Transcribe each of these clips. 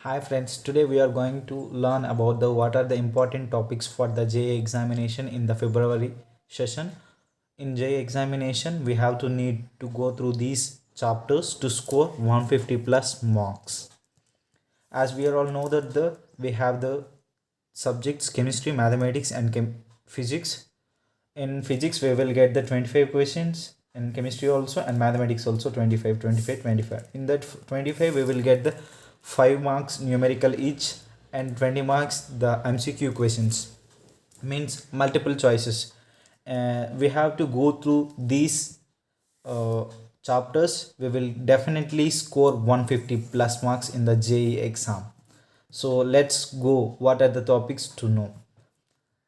Hi friends, today we are going to learn about the what are the important topics for the JA examination in the February session. In JA examination, we have to need to go through these chapters to score 150 plus marks. As we all know that we have the subjects chemistry, mathematics and physics. In physics we will get the 25 questions, in chemistry also, and mathematics also 25, 25, 25. In that 25 we will get the 5 marks numerical each and 20 marks the MCQ questions, means multiple choices. We have to go through these uh, chapters. We will definitely score 150 plus marks in the JE exam. So let's go. What are the topics to know?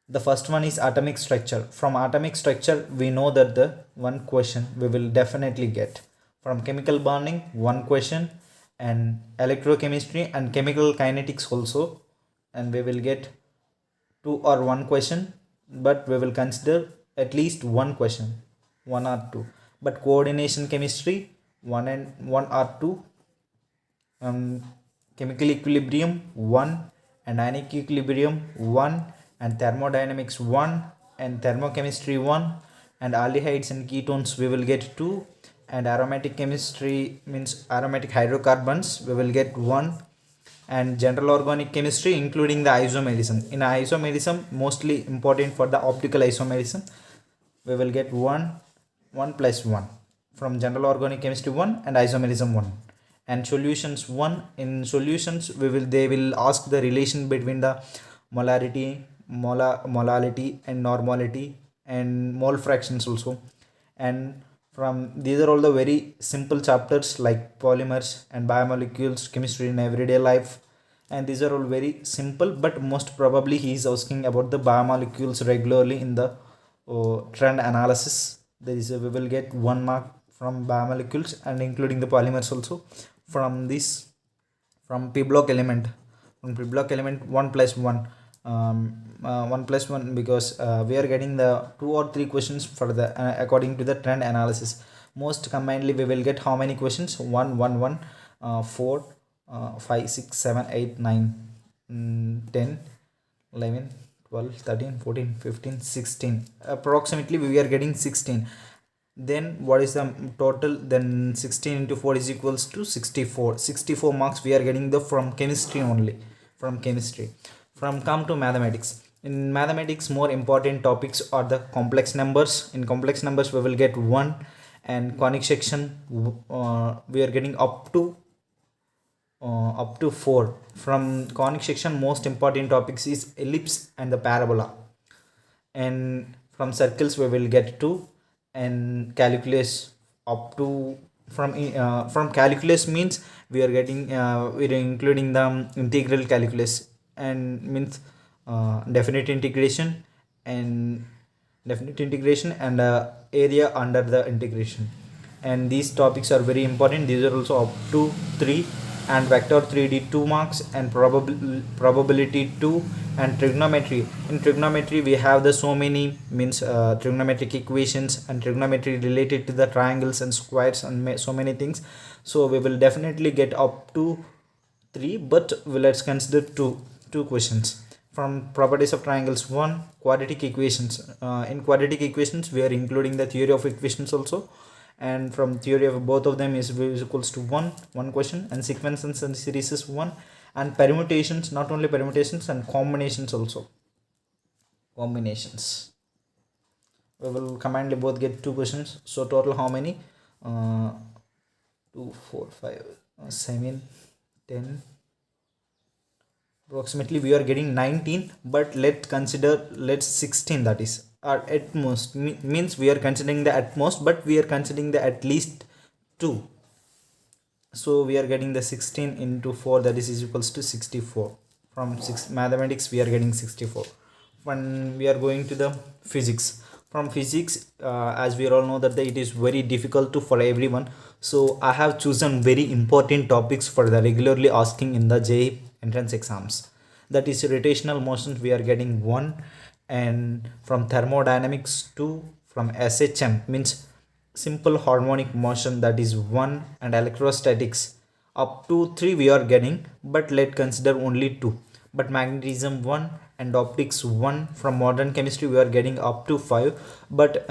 The first one is atomic structure. From atomic structure we know that the one question we will definitely get. From chemical bonding one question, and electrochemistry and chemical kinetics also, and we will get two or one question, but we will consider at least one question, one or two. But coordination chemistry one and one or two, chemical equilibrium 1, and ionic equilibrium 1, and thermodynamics 1, and thermochemistry 1, and aldehydes and ketones we will get 2, and aromatic chemistry means aromatic hydrocarbons we will get 1, and general organic chemistry including the isomerism. In isomerism, mostly important for the optical isomerism, we will get 1 plus 1. From general organic chemistry 1 and isomerism 1, and solutions 1. In solutions they will ask the relation between the molarity, molality and normality, and mole fractions also. And from these are all the very simple chapters like polymers and biomolecules, chemistry in everyday life, and these are all very simple, but most probably he is asking about the biomolecules regularly in the trend analysis. There is we will get 1 mark from biomolecules and including the polymers also. From this, from p block element, 1 plus 1, 1 plus 1, because we are getting the 2 or 3 questions for the according to the trend analysis. Most combinedly we will get how many questions? 1 1 1 4 5 6 7 8 9 10 11 12 13 14 15 16, approximately we are getting 16. Then what is the total? Then 16 into 4 is equals to 64. 64 marks we are getting the from chemistry only. From chemistry. From come to mathematics. In mathematics, more important topics are the complex numbers. In complex numbers we will get 1, and conic section we are getting up to 4. From conic section, most important topics is ellipse and the parabola. And from circles we will get 2, and calculus up to, from calculus means we are getting we are including the integral calculus, and means definite integration, and area under the integration. And these topics are very important. These are also up to 3, and vector 3D 2 marks, and probability 2, and trigonometry. In trigonometry we have the so many, means trigonometric equations and trigonometry related to the triangles and squares and so many things. So we will definitely get up to 3, but let's consider two questions. From properties of triangles 1, quadratic equations. In quadratic equations we are including the theory of equations also, and from theory of both of them is equals to 1 question, and sequences and series is 1, and permutations, not only permutations and combinations also. Combinations we will combine both get 2 questions. So total how many? 2 4 5 7 10, approximately we are getting 19, but let's 16, that is at most, means we are considering the at most, but we are considering the at least 2. So we are getting the 16 into 4, that is equals to 64. From mathematics we are getting 64. When we are going to the physics, from physics, as we all know that it is very difficult to for everyone, so I have chosen very important topics for the regularly asking in the JEE entrance exams. That is rotational motions we are getting 1, and from thermodynamics 2, from SHM means simple harmonic motion, that is 1, and electrostatics up to 3 we are getting, but let consider only 2. But magnetism 1 and optics 1, from modern chemistry we are getting up to 5. But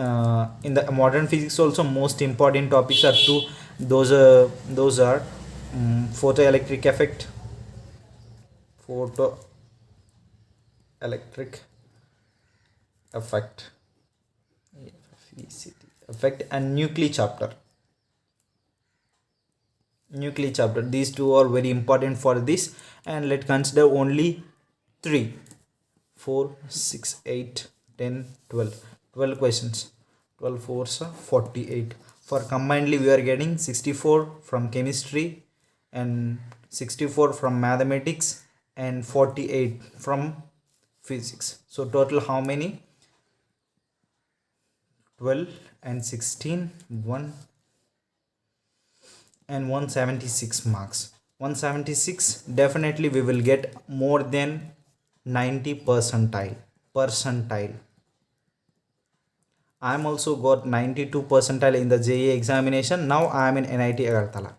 in the modern physics also most important topics are 2. Those are photoelectric effect, effect effect and nuclei chapter. These two are very important for this, and let's consider only 3, 4, 6, 8, 10, 12. 12 questions. 12 fours are 48. For combinedly we are getting 64 from chemistry and 64 from mathematics and 48 from physics. So total how many? 12 and 16, 1 and 176 marks. 176, definitely we will get more than 90 percentile. I am also got 92 percentile in the JEE examination. Now I am in NIT Agartala.